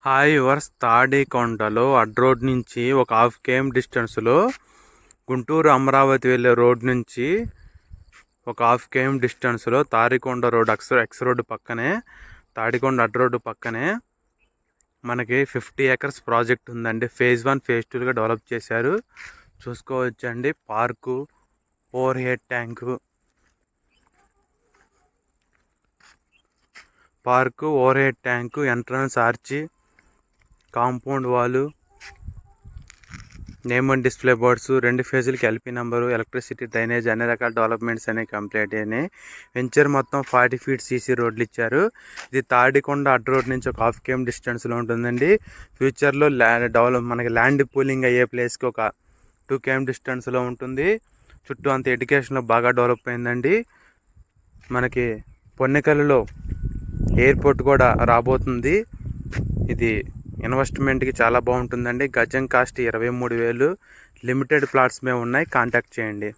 Hi yours, తాడికొండలో అడ్ road నుంచి ఒక half KM డిస్టెన్స్లో గుంటూరు అమరావతి వెళ్ళే రోడ్ నుంచి ఒక హాఫ్ కేఎం డిస్టెన్స్లో తాడికొండ రోడ్ ఎక్స్ రోడ్డు పక్కనే తాడికొండ అడ్ రోడ్డు పక్కనే మనకి 50 acres ప్రాజెక్ట్ ఉందండి. ఫేజ్ 1 ఫేజ్ 2గా డెవలప్ చేశారు. చూసుకోవచ్చండి. Park, over head tank, entrance arch, compound wall, name and display boards, 2 ఫేజులకి ఎల్పీ నెంబరు, ఎలక్ట్రిసిటీ, డ్రైనేజ్, అన్ని రకాల డెవలప్మెంట్స్ అనేవి కంప్లీట్ అయినాయి. వెంచర్ మొత్తం 40 feet సీసీ రోడ్లు ఇచ్చారు. ఇది తాడికొండ అడ్ రోడ్ నుంచి ఒక హాఫ్ కేఎం డిస్టెన్స్లో ఉంటుందండి. ఫ్యూచర్లో మనకి ల్యాండ్ పూలింగ్ అయ్యే ప్లేస్కి ఒక 2 km డిస్టెన్స్లో ఉంటుంది. చుట్టూ అంత ఎడ్యుకేషన్లో బాగా డెవలప్ అయిందండి. మనకి పొన్నెకల్లులో ఎయిర్పోర్ట్ కూడా రాబోతుంది. ఇది ఇన్వెస్ట్మెంట్కి చాలా బాగుంటుందండి. గజం కాస్ట్ 23,000. లిమిటెడ్ ప్లాట్స్ మేము ఉన్నాయి. కాంటాక్ట్ చేయండి.